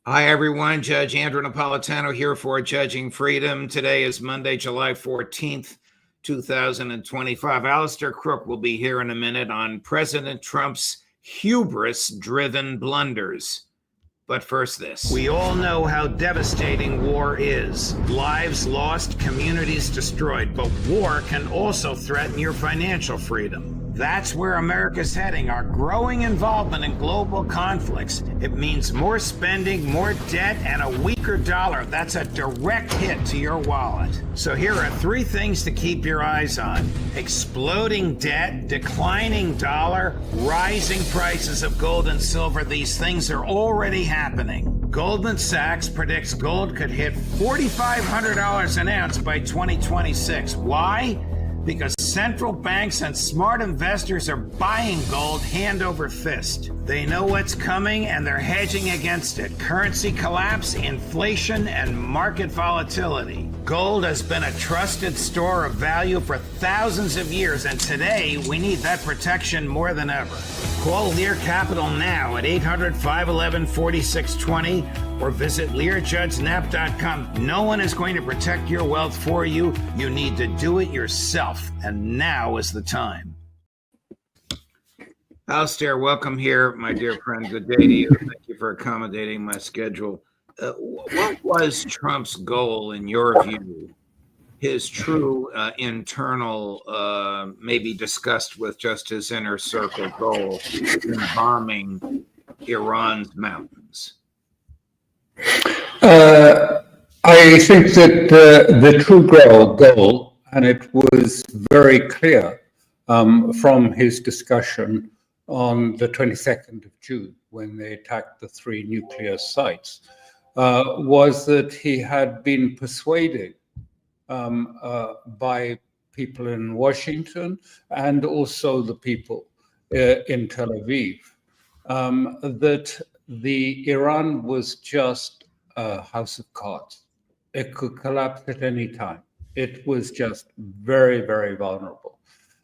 Hi, everyone. Judge Andrew Napolitano here for Judging Freedom. Today is Monday, July 14th, 2025. Alastair Crooke will be here in a minute on President Trump's hubris-driven blunders. But first this. We all know how devastating war is. Lives lost, communities destroyed. But war can also threaten your financial freedom. That's where America's heading, our growing involvement in global conflicts. It means more spending, more debt, and a weaker dollar. That's a direct hit to your wallet. So here are three things to keep your eyes on: exploding debt, declining dollar, rising prices of gold and silver. These things are already happening. Goldman Sachs predicts gold could hit $4,500 an ounce by 2026. Why? Because central banks and smart investors are buying gold hand over fist. They know what's coming and they're hedging against it. Currency collapse, inflation, and market volatility. Gold has been a trusted store of value for thousands of years, and today we need that protection more than ever. Call Lear Capital now at 800-511-4620 or visit LearJudgeNap.com. No one is going to protect your wealth for you. You need to do it yourself, and now is the time. Alastair, welcome here, my dear friend. Good day to you. Thank you for accommodating my schedule. What was Trump's goal, in your view? His true internal, maybe discussed with just his inner circle goal in bombing Iran's mountains? I think that the true goal, and it was very clear from his discussion on the 22nd of June when they attacked the three nuclear sites, was that he had been persuaded by people in Washington and also the people in Tel Aviv that the Iran was just a house of cards. It could collapse at any time. It was just very, very vulnerable.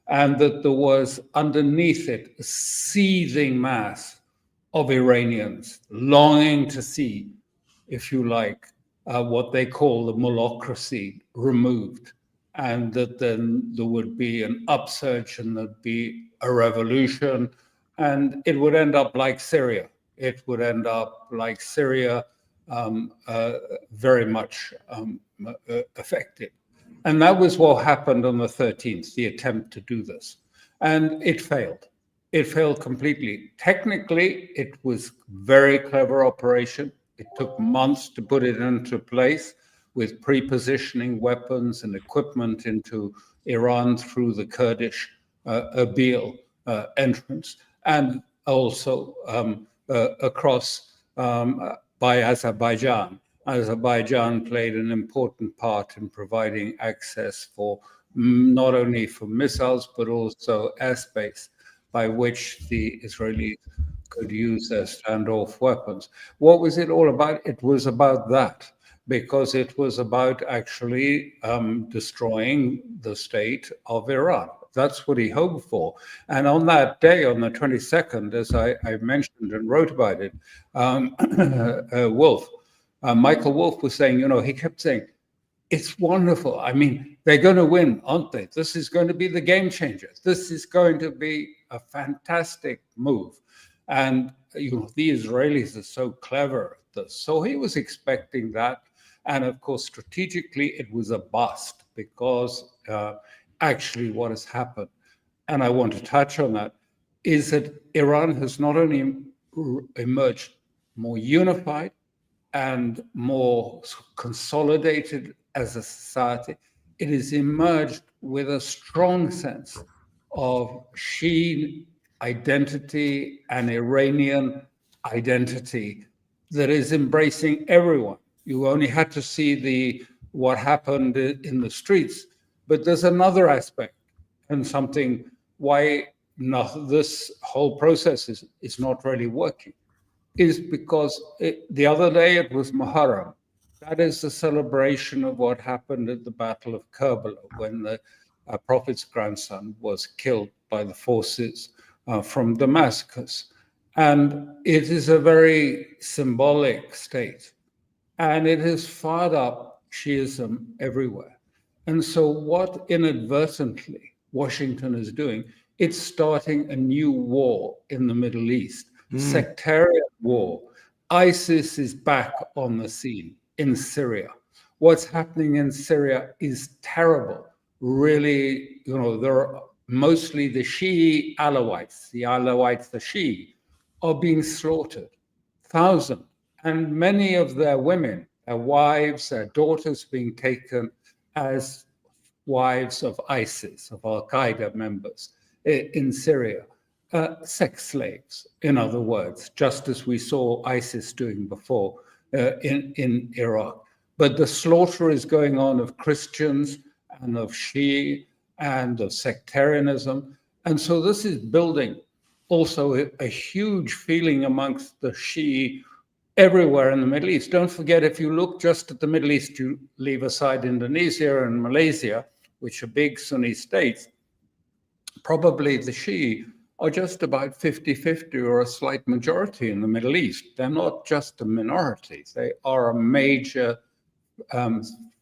And that there was underneath it a seething mass of Iranians longing to see, if you like, what they call the mullahcracy removed, and that then there would be an upsurge and there'd be a revolution, and it would end up like Syria. It would end up like Syria, very much affected. And that was what happened on the 13th, the attempt to do this. And it failed. It failed completely. Technically, it was a very clever operation. It took months to put it into place with pre-positioning weapons and equipment into Iran through the Kurdish Erbil entrance, and also across by Azerbaijan. Azerbaijan played an important part in providing access for not only for missiles, but also airspace by which the Israelis could use their standoff weapons. What was it all about? It was about that, because it was about actually destroying the state of Iran. That's what he hoped for. And on that day, on the 22nd, as I mentioned and wrote about it, Michael Wolff was saying, he kept saying, it's wonderful. I mean, they're going to win, aren't they? This is going to be the game changer. This is going to be a fantastic move. And the Israelis are so clever at this. So he was expecting that. And of course, strategically, it was a bust, because actually what has happened, and I want to touch on that, is that Iran has not only emerged more unified and more consolidated as a society, it has emerged with a strong sense of Shiite identity and Iranian identity that is embracing everyone. You only had to see what happened in the streets, but there's another aspect, and something why this whole process is not really working, is because the other day it was Muharram. That is the celebration of what happened at the Battle of Karbala, when the Prophet's grandson was killed by the forces from Damascus. And it is a very symbolic state. And it has fired up Shiism everywhere. And so what inadvertently Washington is doing, it's starting a new war in the Middle East, sectarian war. ISIS is back on the scene in Syria. What's happening in Syria is terrible. Really, there are mostly the Shia Alawites, the Shia, are being slaughtered, thousands. And many of their women, their wives, their daughters being taken as wives of ISIS, of Al-Qaeda members in Syria. Sex slaves, in other words, just as we saw ISIS doing before in Iraq. But the slaughter is going on of Christians and of Shia and of sectarianism. And so this is building also a huge feeling amongst the Shia everywhere in the Middle East. Don't forget, if you look just at the Middle East, you leave aside Indonesia and Malaysia, which are big Sunni states, probably the Shia are just about 50-50 or a slight majority in the Middle East. They're not just a minority. They are a major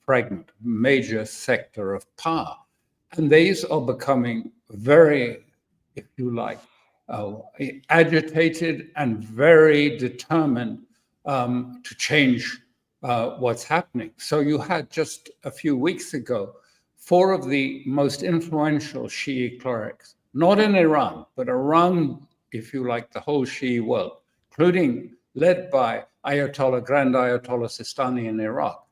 fragment, major sector of power. And these are becoming very, if you like, agitated and very determined to change what's happening. So you had just a few weeks ago, 4 of the most influential Shia clerics, not in Iran, but around, if you like, the whole Shia world, including led by Grand Ayatollah Sistani in Iraq,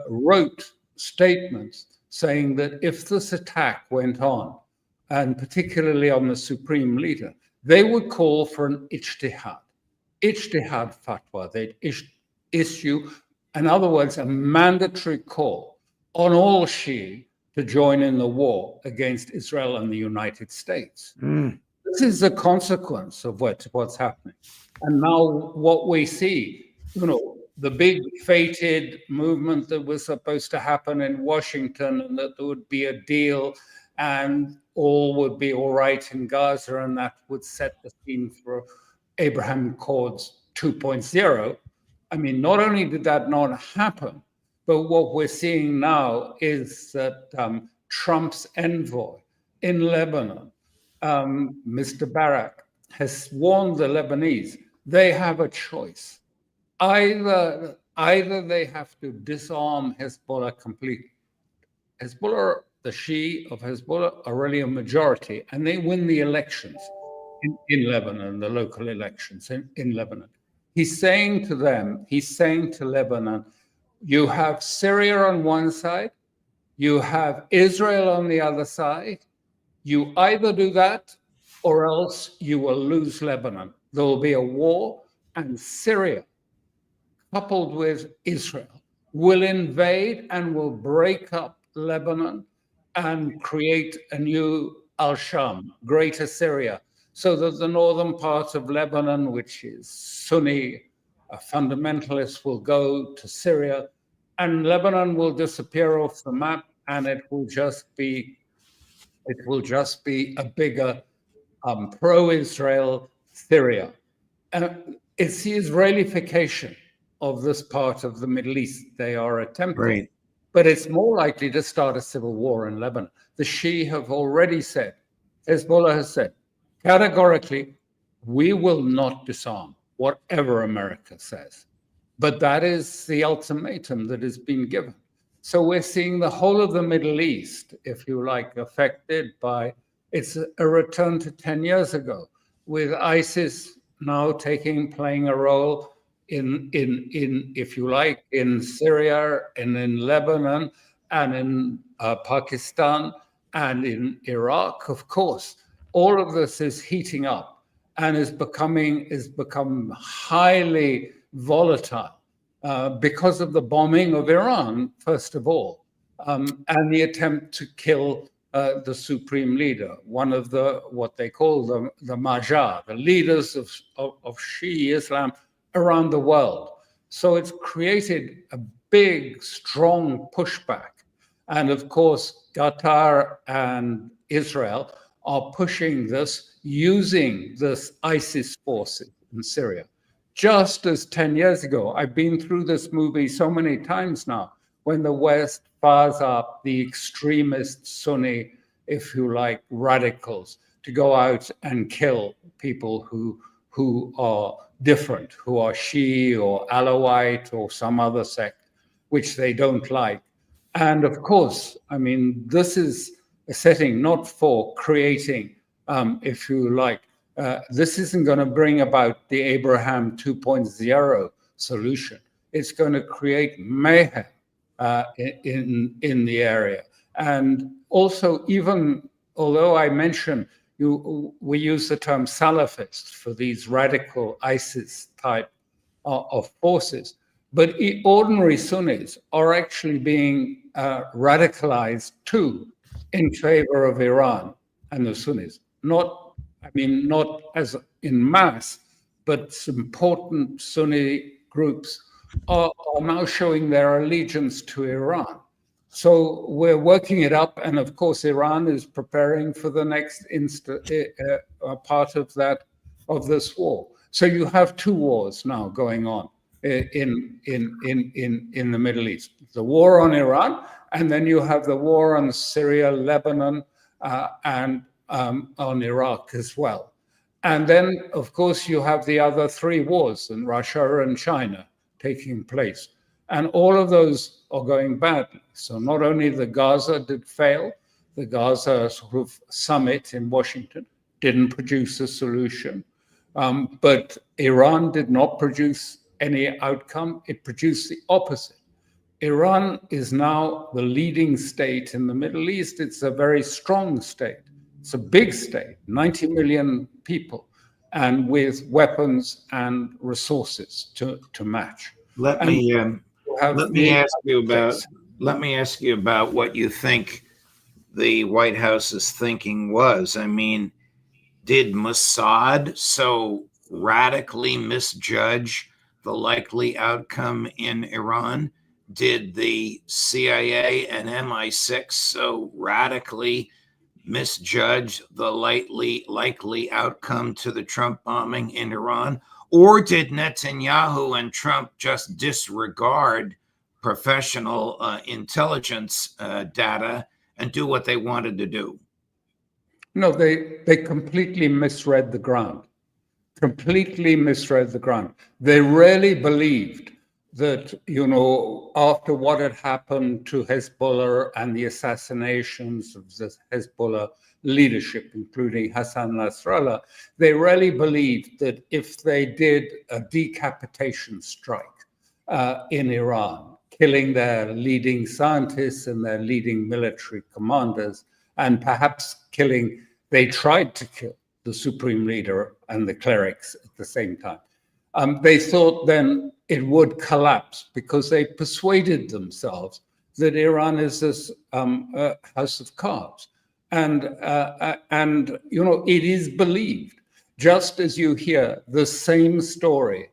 wrote statements saying that if this attack went on, and particularly on the supreme leader, they would call for an ijtihad fatwa. They'd issue, in other words, a mandatory call on all Shia to join in the war against Israel and the United States. This is a consequence of what's happening. And now what we see, the big fated movement that was supposed to happen in Washington, and that there would be a deal and all would be all right in Gaza, and that would set the scene for Abraham Accords 2.0. I mean, not only did that not happen, but what we're seeing now is that Trump's envoy in Lebanon, Mr. Barak, has warned the Lebanese they have a choice. Either they have to disarm Hezbollah completely. Hezbollah, the Shia of Hezbollah, are really a majority, and they win the elections in Lebanon, the local elections in Lebanon. He's saying to Lebanon, you have Syria on one side, you have Israel on the other side. You either do that or else you will lose Lebanon. There will be a war, and Syria, coupled with Israel, will invade and will break up Lebanon and create a new Al-Sham, Greater Syria, so that the northern part of Lebanon, which is Sunni fundamentalists, will go to Syria, and Lebanon will disappear off the map, and it will just be a bigger pro-Israel Syria. And it's the Israelification of this part of the Middle East they are attempting. Right. But it's more likely to start a civil war in Lebanon. The Shia have already said, Hezbollah has said, categorically, we will not disarm, whatever America says. But that is the ultimatum that has been given. So we're seeing the whole of the Middle East, if you like, affected by, it's a return to 10 years ago, with ISIS now playing a role in if you like, in Syria and in Lebanon and in Pakistan and in Iraq, of course. All of this is heating up and is become highly volatile because of the bombing of Iran, first of all, and the attempt to kill the supreme leader, one of what they call the Mahjar, the leaders of Shia Islam around the world. So it's created a big, strong pushback. And of course, Qatar and Israel are pushing this using this ISIS forces in Syria. Just as 10 years ago, I've been through this movie so many times now, when the West fires up the extremist Sunni, if you like, radicals to go out and kill people who are different, who are Shia or Alawite or some other sect, which they don't like. And of course, I mean, this is a setting not for creating, if you like, this isn't going to bring about the Abraham 2.0 solution. It's going to create mayhem in the area. And also, even although I mentioned we use the term Salafist for these radical ISIS type of forces, but ordinary Sunnis are actually being radicalized too in favor of Iran and the Sunnis. Not as in mass, but some important Sunni groups are now showing their allegiance to Iran. So we're working it up, and of course, Iran is preparing for the next part of this war. So you have two wars now going on in the Middle East: the war on Iran, and then you have the war on Syria, Lebanon, and on Iraq as well. And then, of course, you have the other three wars in Russia and China taking place. And all of those are going badly. So not only the Gaza did fail, the Gaza sort of summit in Washington didn't produce a solution, but Iran did not produce any outcome. It produced the opposite. Iran is now the leading state in the Middle East. It's a very strong state. It's a big state, 90 million people, and with weapons and resources to match. Let me ask you about what you think the White House's thinking was. I mean, did Mossad so radically misjudge the likely outcome in Iran? Did the CIA and MI6 so radically misjudge the likely outcome to the Trump bombing in Iran? Or did Netanyahu and Trump just disregard professional intelligence data and do what they wanted to do? No, they completely misread the ground. Completely misread the ground. They really believed that, after what had happened to Hezbollah and the assassinations of the Hezbollah leadership, including Hassan Nasrallah, they really believed that if they did a decapitation strike in Iran, killing their leading scientists and their leading military commanders, and perhaps they tried to kill the supreme leader and the clerics at the same time. They thought then it would collapse because they persuaded themselves that Iran is this house of cards. And it is believed, just as you hear the same story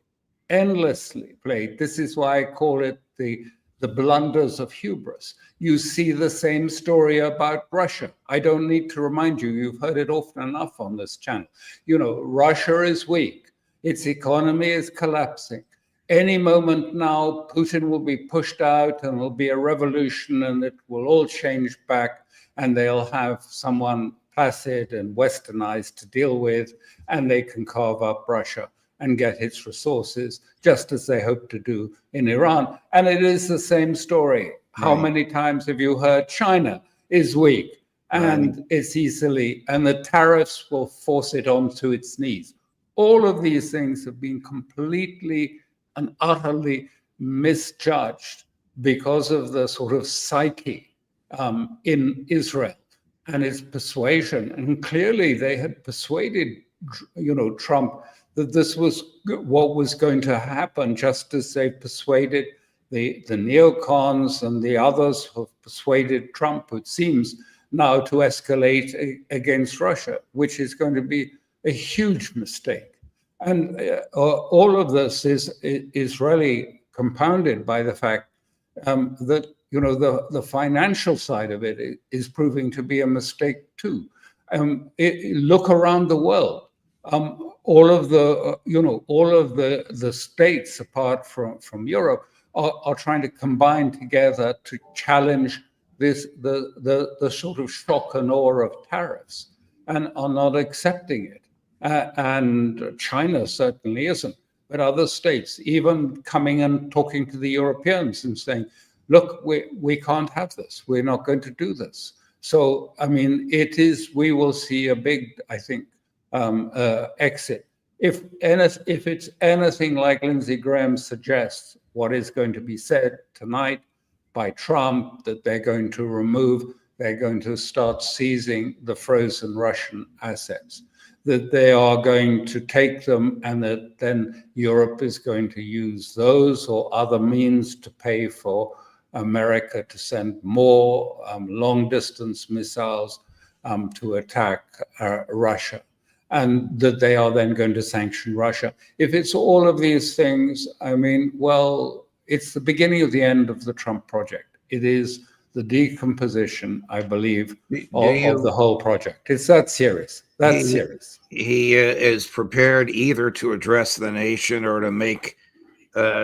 endlessly played. This is why I call it the blunders of hubris. You see the same story about Russia. I don't need to remind you, you've heard it often enough on this channel. Russia is weak. Its economy is collapsing. Any moment now, Putin will be pushed out and there'll be a revolution and it will all change back and they'll have someone placid and westernized to deal with, and they can carve up Russia and get its resources, just as they hope to do in Iran. And it is the same story. Right. How many times have you heard China is weak and it's easily, and the tariffs will force it onto its knees? All of these things have been completely and utterly misjudged because of the sort of psyche in Israel and its persuasion. And clearly they had persuaded, Trump that this was what was going to happen, just as they persuaded the neocons and the others who have persuaded Trump, it seems, now to escalate against Russia, which is going to be a huge mistake. And all of this is really compounded by the fact that the financial side of it is proving to be a mistake too. Look around the world. All of the states, apart from Europe, are trying to combine together to challenge the sort of shock and awe of tariffs, and are not accepting it. And China certainly isn't. But other states, even coming and talking to the Europeans and saying, look, we can't have this. We're not going to do this. So, I mean, we will see a big, I think, exit. If it's anything like Lindsey Graham suggests, what is going to be said tonight by Trump, that they're going to start seizing the frozen Russian assets, that they are going to take them, and that then Europe is going to use those or other means to pay for America to send more long-distance missiles to attack Russia, and that they are then going to sanction Russia. If it's all of these things, I mean, well, it's the beginning of the end of the Trump project. It is the decomposition, I believe, of the whole project. It's that serious. That's serious. He is prepared either to address the nation or to make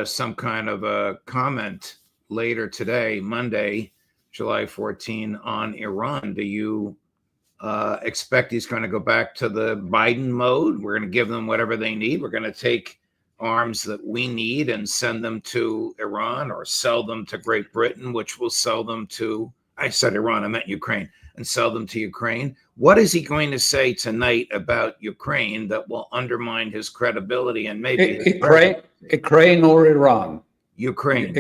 some kind of a comment later today, Monday, July 14, on Iran. Do you expect he's going to go back to the Biden mode? We're going to give them whatever they need. We're going to take arms that we need and send them to Iran, or sell them to Great Britain, which will sell them to, I said Iran, I meant Ukraine, and sell them to Ukraine. What is he going to say tonight about Ukraine that will undermine his credibility and maybe Ukraine or Iran? Ukraine.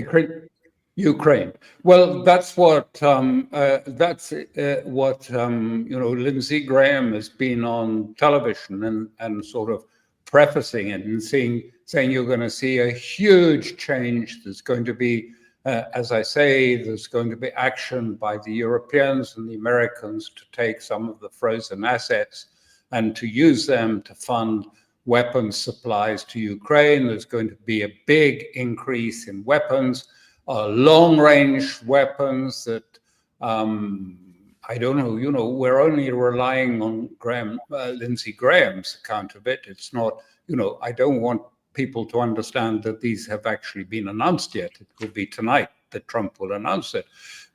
Ukraine. Well, that's what Lindsey Graham has been on television and sort of prefacing it and saying you're going to see a huge change. There's going to be, as I say, there's going to be action by the Europeans and the Americans to take some of the frozen assets and to use them to fund weapons supplies to Ukraine. There's going to be a big increase in weapons, long-range weapons that I don't know, we're only relying on Lindsey Graham's account of it. It's not, I don't want people to understand that these have actually been announced yet. It will be tonight that Trump will announce it.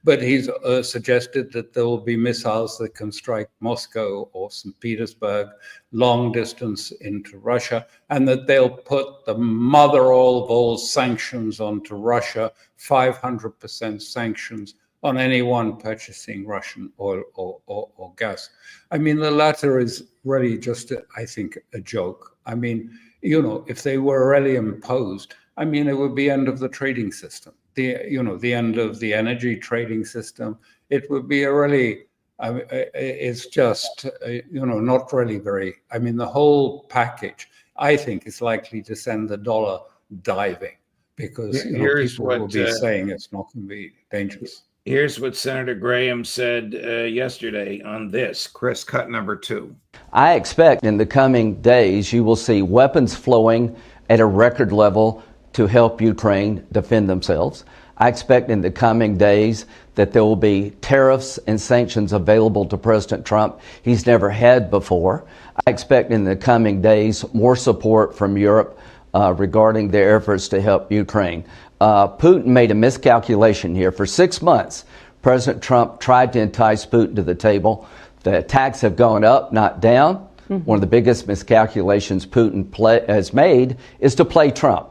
But he's suggested that there will be missiles that can strike Moscow or St. Petersburg long distance into Russia, and that they'll put the mother of all sanctions onto Russia, 500% sanctions on anyone purchasing Russian oil or gas. I mean, the latter is really just, I think, a joke. I mean, if they were really imposed, I mean, it would be end of the trading system. The end of the energy trading system. It would be a really, it's just, not really very, I mean, the whole package, I think, is likely to send the dollar diving, because people will be saying it's not going to be dangerous. Here's what Senator Graham said yesterday on this. Chris, cut number 2. I expect in the coming days you will see weapons flowing at a record level to help Ukraine defend themselves. I expect in the coming days that there will be tariffs and sanctions available to President Trump he's never had before. I expect in the coming days more support from Europe regarding their efforts to help Ukraine. Putin made a miscalculation here. For 6 months, President Trump tried to entice Putin to the table. The attacks have gone up, not down. Mm-hmm. One of the biggest miscalculations Putin has made is to play Trump.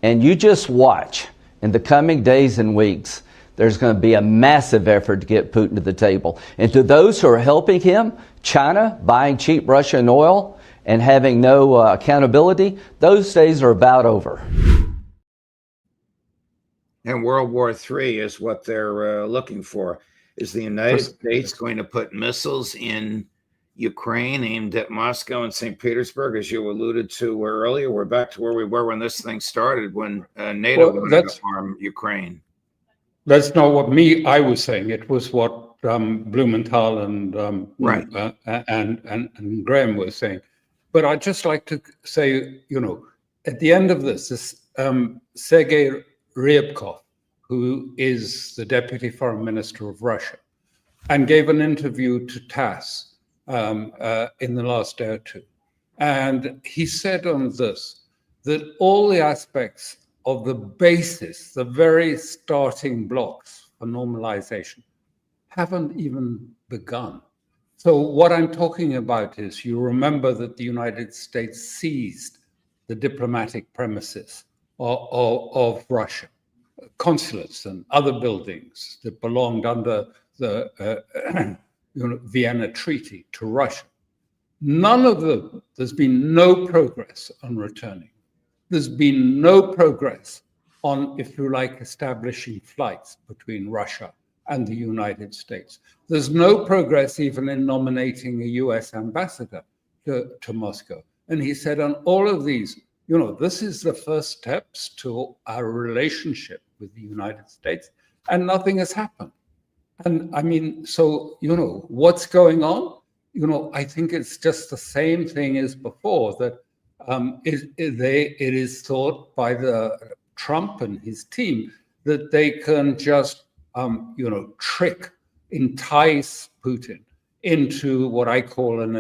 And you just watch. In the coming days and weeks, there's going to be a massive effort to get Putin to the table. And to those who are helping him, China buying cheap Russian oil and having no accountability, those days are about over. And World War III is what they're looking for. Is the United States going to put missiles in Ukraine aimed at Moscow and St. Petersburg, as you alluded to earlier? We're back to where we were when this thing started, when NATO wanted to harm Ukraine. That's not what I was saying. It was what Blumenthal and and Graham were saying. But I'd just like to say, at the end of this Sergei Ryabkov, who is the deputy foreign minister of Russia, and gave an interview to TASS, in the last day or two. And he said on this that all the aspects of the basis, the very starting blocks for normalization, haven't even begun. So what I'm talking about is, you remember that the United States seized the diplomatic premises of Russia, consulates and other buildings that belonged under the Vienna Treaty to Russia. None of them, there's been no progress on returning. There's been no progress on, if you like, establishing flights between Russia and the United States. There's no progress even in nominating a US ambassador to Moscow. And he said on all of these, this is the first steps to our relationship with the United States, and nothing has happened. And I mean, so, what's going on? I think it's just the same thing as before, that it is thought by the Trump and his team that they can just, trick, entice Putin into what I call an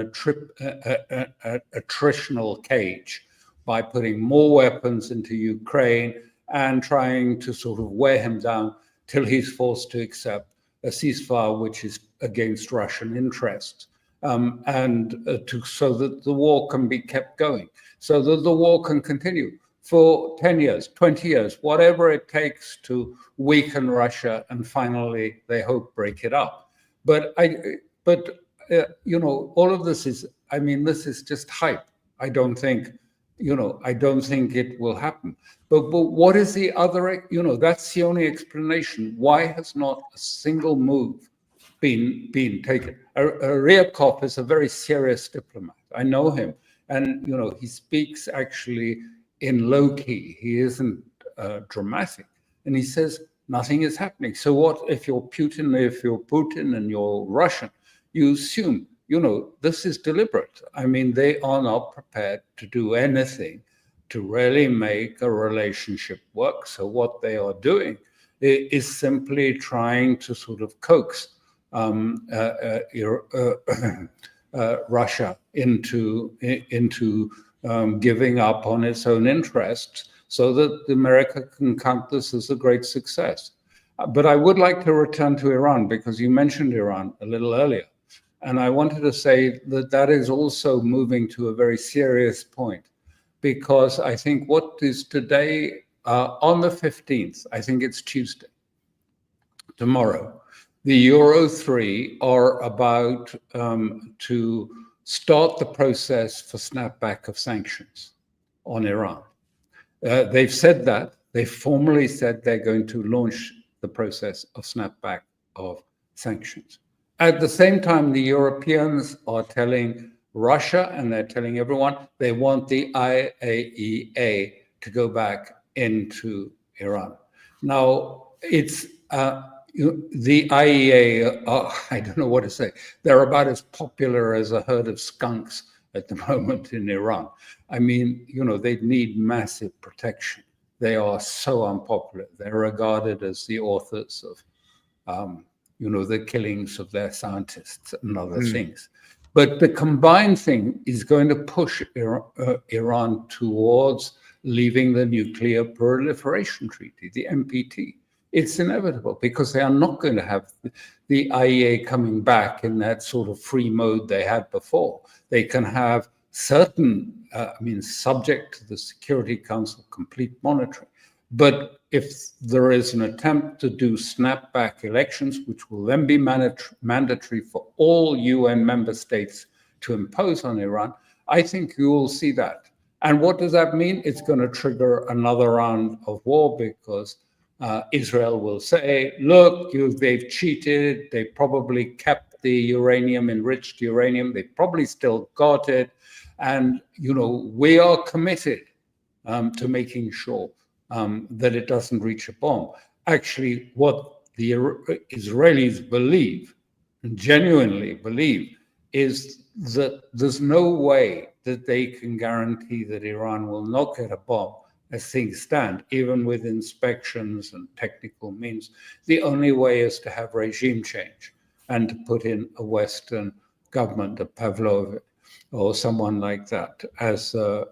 attritional cage by putting more weapons into Ukraine and trying to sort of wear him down till he's forced to accept a ceasefire which is against Russian interests. So that the war can be kept going, so that the war can continue for 10 years, 20 years, whatever it takes to weaken Russia and finally, they hope, break it up. But all of this is, this is just hype. I don't think it will happen. But what is the other, that's the only explanation. Why has not a single move been taken? Ryabkov is a very serious diplomat. I know him. And, he speaks actually in low key. He isn't dramatic. And he says, nothing is happening. So what if you're Putin and you're Russian, you assume, this is deliberate. They are not prepared to do anything to really make a relationship work. So what they are doing is simply trying to sort of coax Russia into giving up on its own interests, so that America can count this as a great success. But I would like to return to Iran, because you mentioned Iran a little earlier. And I wanted to say that is also moving to a very serious point, because I think what is today, on the 15th, I think it's Tuesday, tomorrow, the Euro 3 are about to start the process for snapback of sanctions on Iran. They've said that. They formally said they're going to launch the process of snapback of sanctions. At the same time, the Europeans are telling Russia, and they're telling everyone, they want the IAEA to go back into Iran. Now, it's the IAEA, I don't know what to say. They're about as popular as a herd of skunks at the moment in Iran. They need massive protection. They are so unpopular. They're regarded as the authors of, the killings of their scientists and other things. But the combined thing is going to push Iran towards leaving the Nuclear Proliferation Treaty, the NPT. It's inevitable, because they are not going to have the IAEA coming back in that sort of free mode they had before. They can have certain, subject to the Security Council complete monitoring. But if there is an attempt to do snapback elections, which will then be mandatory for all UN member states to impose on Iran, I think you will see that. And what does that mean? It's going to trigger another round of war, because Israel will say, look, they've cheated. They probably kept the enriched uranium. They probably still got it. And, we are committed to making sure that it doesn't reach a bomb. Actually, what the Israelis believe, genuinely believe, is that there's no way that they can guarantee that Iran will not get a bomb as things stand, even with inspections and technical means. The only way is to have regime change and to put in a Western government, a Pavlov or someone like that, as a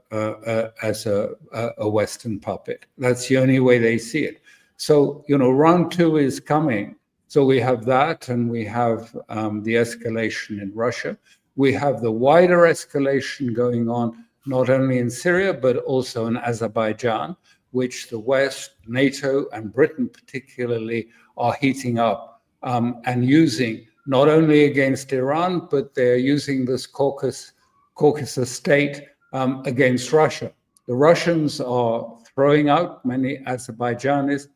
Western puppet. That's the only way they see it. So, round two is coming. So we have that, and we have the escalation in Russia. We have the wider escalation going on, not only in Syria, but also in Azerbaijan, which the West, NATO, and Britain particularly are heating up and using, not only against Iran, but they're using this Caucasus state against Russia. The Russians are throwing out many Azerbaijanis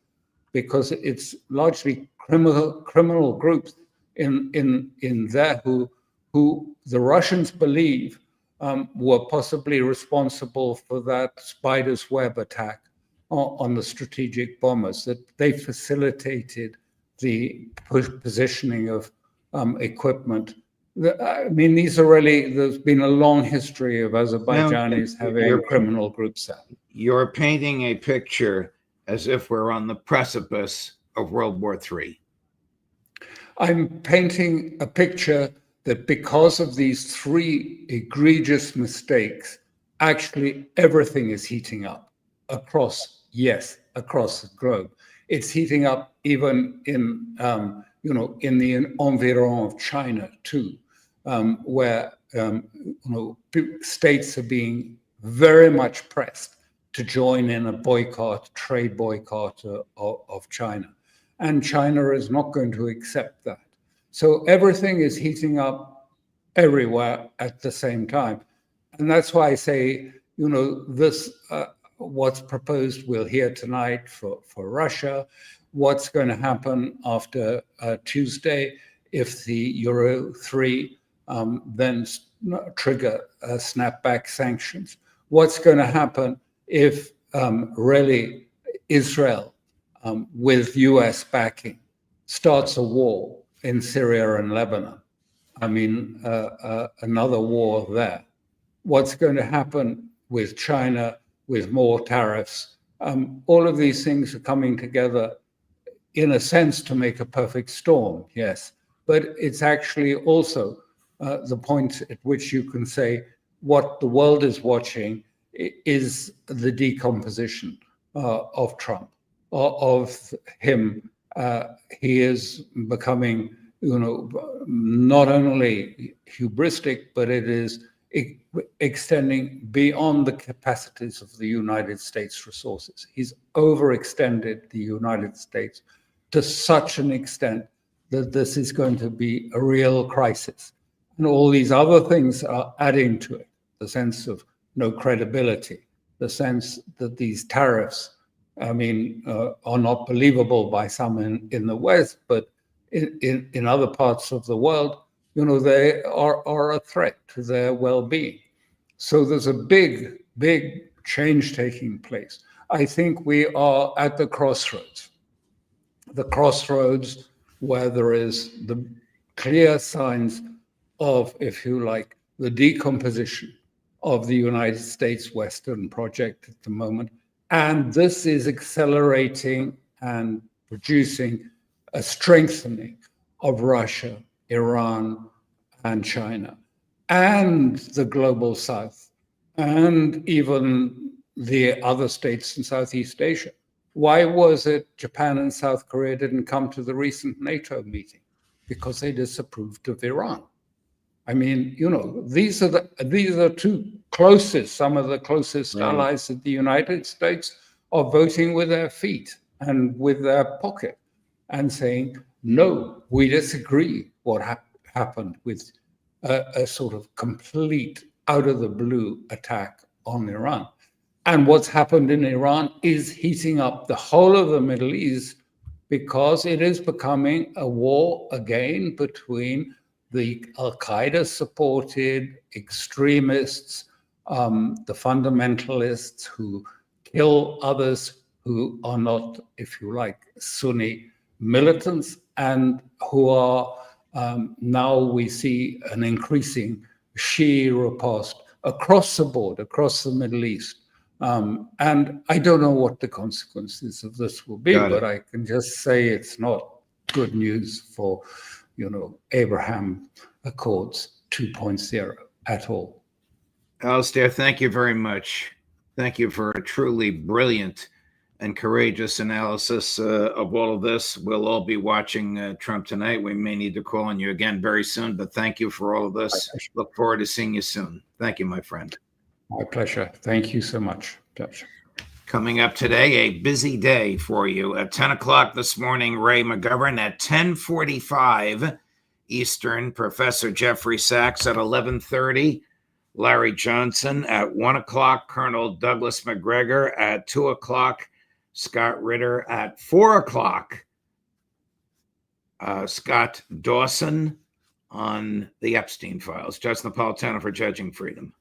because it's largely criminal groups in there who the Russians believe were possibly responsible for that spider's web attack on the strategic bombers, that they facilitated the positioning of equipment. I mean, there's been a long history of Azerbaijanis having criminal groups there. You're painting a picture as if we're on the precipice of World War III. I'm painting a picture that because of these three egregious mistakes, actually everything is heating up across the globe. It's heating up even in the environment of China too, where states are being very much pressed to join in a trade boycott of China. And China is not going to accept that. So everything is heating up everywhere at the same time. And that's why I say, this, what's proposed, we'll hear tonight for Russia, what's going to happen after Tuesday if the Euro 3 then trigger snapback sanctions. What's going to happen if really Israel, with US backing, starts a war in Syria and Lebanon? I mean, another war there. What's going to happen with China, with more tariffs? All of these things are coming together in a sense to make a perfect storm, yes. But it's actually also the point at which you can say what the world is watching is the decomposition of Trump, of him. He is becoming, not only hubristic, but it is extending beyond the capacities of the United States resources. He's overextended the United States to such an extent that this is going to be a real crisis. And all these other things are adding to it, the sense of no credibility, the sense that these tariffs, are not believable by some in the West, but in other parts of the world, they are a threat to their well-being. So there's a big change taking place. I think we are at the crossroads where there is the clear signs of, if you like, the decomposition of the United States Western project at the moment. And this is accelerating and producing a strengthening of Russia, Iran, and China, and the global South, and even the other states in Southeast Asia. Why was it Japan and South Korea didn't come to the recent NATO meeting? Because they disapproved of Iran. These are two closest, some of the closest allies of the United States are voting with their feet and with their pocket and saying, no, we disagree what happened with a sort of complete out of the blue attack on Iran. And what's happened in Iran is heating up the whole of the Middle East because it is becoming a war again between the Al-Qaeda supported extremists, the fundamentalists who kill others who are not, if you like, Sunni militants, and who are now we see an increasing Shia riposte across the board, across the Middle East. And I don't know what the consequences of this will be, but I can just say it's not good news for, Abraham Accords 2.0 at all. Alastair, thank you very much. Thank you for a truly brilliant and courageous analysis of all of this. We'll all be watching Trump tonight. We may need to call on you again very soon, but thank you for all of this. Look forward to seeing you soon. Thank you, my friend. My pleasure. Thank you so much, Judge. Coming up today, a busy day for you. At 10 o'clock this morning, Ray McGovern. At 10:45 Eastern, Professor Jeffrey Sachs. At 11:30, Larry Johnson. At 1 o'clock, Colonel Douglas McGregor. At 2 o'clock, Scott Ritter. At 4 o'clock, Scott Dawson on the Epstein files. Judge Napolitano for Judging Freedom.